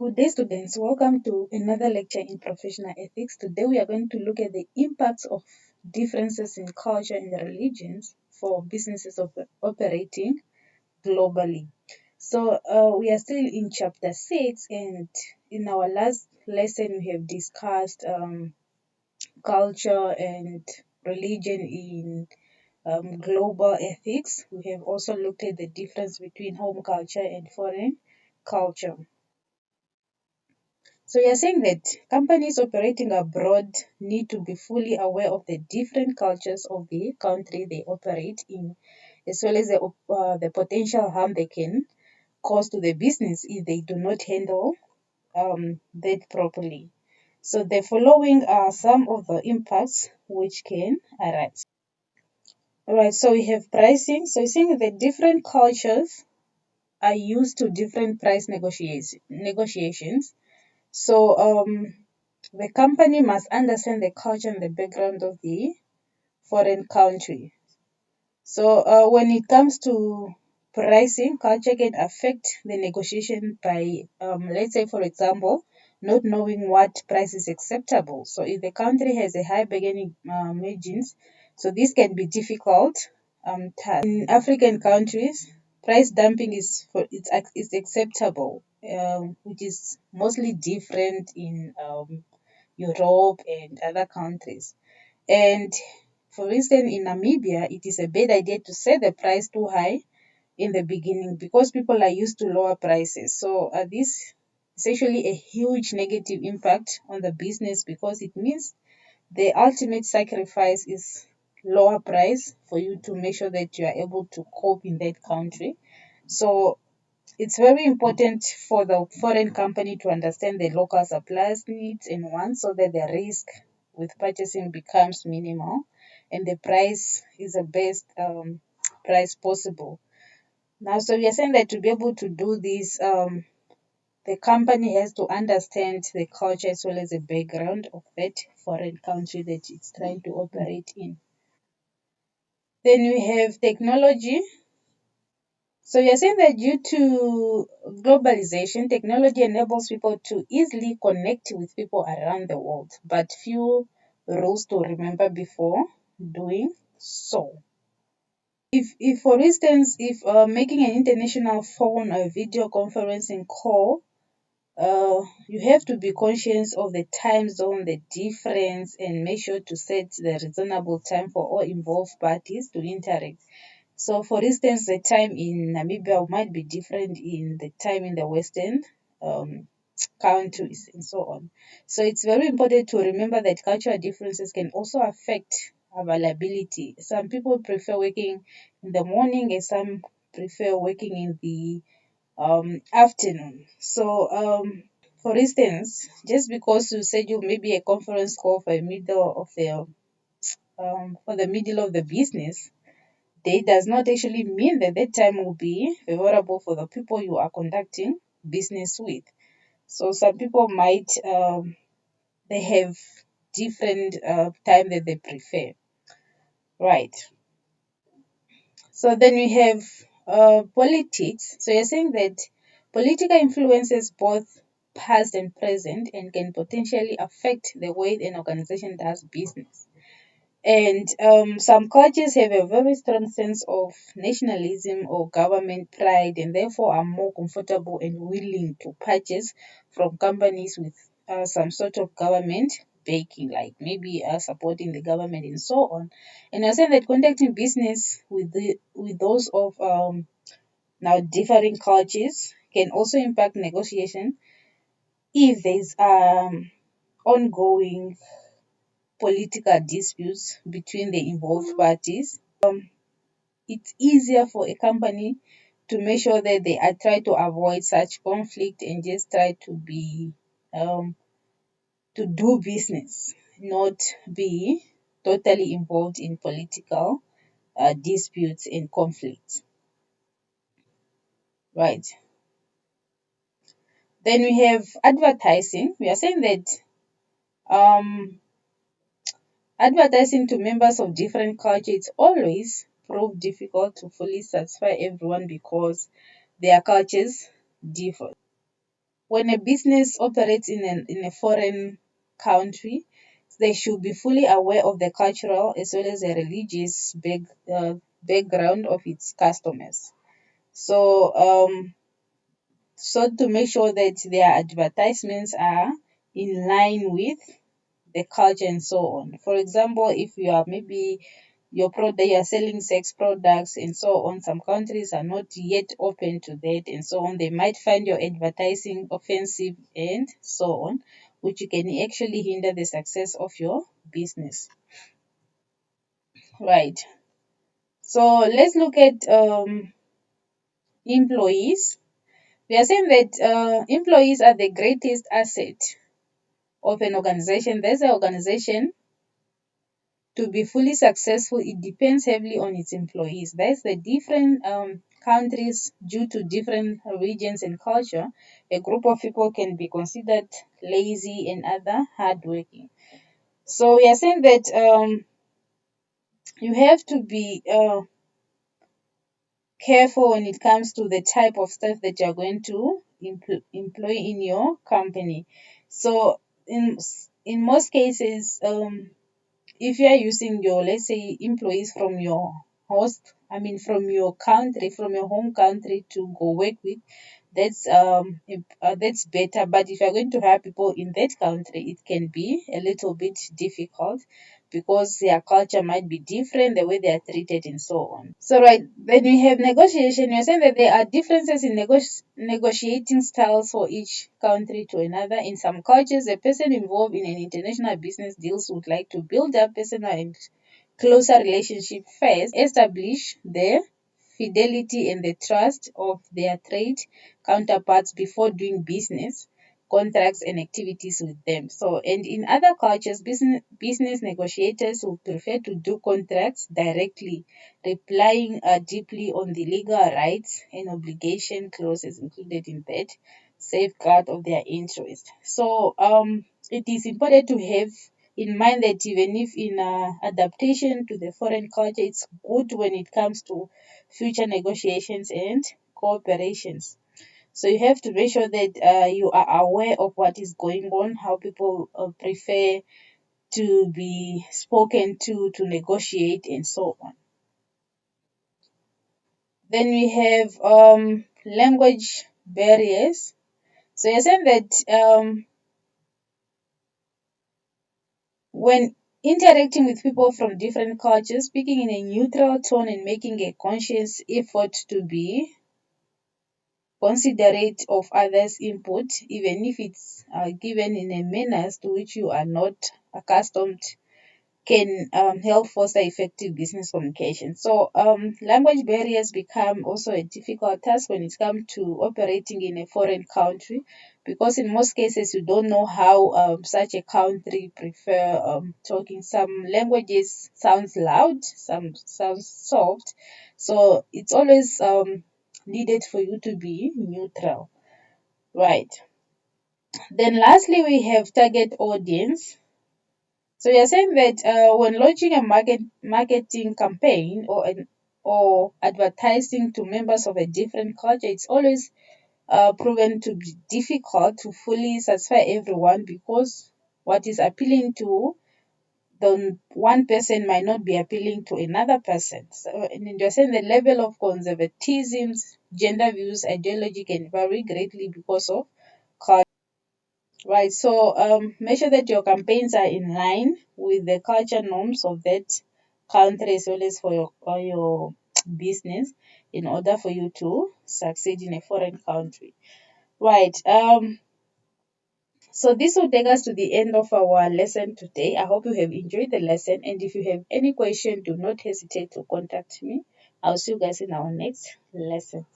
Good day, students. Welcome to another lecture in professional ethics. Today, we are going to look at the impacts of differences in culture and religions for businesses operating globally. So, we are still in chapter 6, and in our last lesson, we have discussed culture and religion in global ethics. We have also looked at the difference between home culture and foreign culture. So you're saying that companies operating abroad need to be fully aware of the different cultures of the country they operate in, as well as the potential harm they can cause to the business if they do not handle that properly. So the following are some of the impacts which can arise. All right, so we have pricing. So you're saying that different cultures are used to different price negotiations. So the company must understand the culture and the background of the foreign country. So when it comes to pricing, culture can affect the negotiation by, let's say, for example, not knowing what price is acceptable. So if the country has a high bargaining margins, so this can be difficult task. In African countries, price dumping is acceptable, which is mostly different in Europe and other countries. And for instance, in Namibia, it is a bad idea to set the price too high in the beginning because people are used to lower prices. So this is actually a huge negative impact on the business because it means the ultimate sacrifice is lower price for you to make sure that you are able to cope in that country. So it's very important for the foreign company to understand the local suppliers' needs and wants so that the risk with purchasing becomes minimal and the price is the best price possible. Now, so we are saying that to be able to do this, the company has to understand the culture as well as the background of that foreign country that it's trying to operate in. Then we have technology. So you're saying that due to globalization, technology enables people to easily connect with people around the world, but few rules to remember before doing so. If for instance, if making an international phone or video conferencing call, you have to be conscious of the time zone, the difference, and make sure to set the reasonable time for all involved parties to interact. So, for instance, the time in Namibia might be different in the time in the Western um, countries and so on. So, it's very important to remember that cultural differences can also affect availability. Some people prefer working in the morning, and some prefer working in the afternoon. So, for instance, just because you said you maybe a conference call for the middle of the business, day does not actually mean that that time will be favorable for the people you are conducting business with. So some people might they have different time that they prefer, right? So then we have politics. So you're saying that political influences both past and present and can potentially affect the way an organization does business. And some cultures have a very strong sense of nationalism or government pride and therefore are more comfortable and willing to purchase from companies with some sort of government backing, like maybe supporting the government and so on. And I say that conducting business with those of now differing cultures can also impact negotiation if there's ongoing political disputes between the involved parties. It's easier for a company to make sure that they are try to avoid such conflict and just try to be to do business, not be totally involved in political disputes and conflicts. Right. Then we have advertising. We are saying that um, advertising to members of different cultures always prove difficult to fully satisfy everyone because their cultures differ. when a business operates in a foreign country, they should be fully aware of the cultural as well as the religious background of its customers. So, so to make sure that their advertisements are in line with the culture and so on. For example, if you are maybe you are selling sex products and so on, some countries are not yet open to that and so on. They might find your advertising offensive and so on, which can actually hinder the success of your business. Right. So let's look at employees. We are saying that employees are the greatest asset of an organization. There's an organization to be fully successful, it depends heavily on its employees. That's the different countries due to different regions and culture. A group of people can be considered lazy and other hardworking. So we are saying that you have to be careful when it comes to the type of staff that you're going to employ in your company. So in most cases, if you are using your, let's say, employees from your from your country, from your home country to go work with, that's better. But if you're going to hire people in that country, it can be a little bit difficult because their culture might be different, the way they are treated and so on. So right, when we have negotiation, you're saying that there are differences in negotiating styles for each country to another. In some cultures, a person involved in an international business deals would like to build up personal and closer relationship first, establish the fidelity and the trust of their trade counterparts before doing business contracts and activities with them. So, and in other cultures, business negotiators would prefer to do contracts directly, relying deeply on the legal rights and obligation clauses included in that safeguard of their interest. So, it is important to have in mind that even if in adaptation to the foreign culture, it's good when it comes to future negotiations and cooperations. So you have to make sure that you are aware of what is going on, how people prefer to be spoken to negotiate, and so on. Then we have language barriers. So you're saying that when interacting with people from different cultures, speaking in a neutral tone and making a conscious effort to be considerate of others' input, even if it's given in a manner to which you are not accustomed, can help foster effective business communication. So, language barriers become also a difficult task when it comes to operating in a foreign country, because in most cases you don't know how such a country prefer talking. Some languages sounds loud, some sounds soft, so it's always needed for you to be neutral, right? Then lastly, we have target audience. So you're saying that when launching a marketing campaign or advertising to members of a different culture, it's always proven to be difficult to fully satisfy everyone, because what is appealing to the one person might not be appealing to another person. So, and you're saying the level of conservatism, gender views, ideology can vary greatly because of culture. Right, so make sure that your campaigns are in line with the culture norms of that country as well as for your business, in order for you to succeed in a foreign country. Right, so this will take us to the end of our lesson today. I hope you have enjoyed the lesson, and if you have any question, do not hesitate to contact me. I'll see you guys in our next lesson.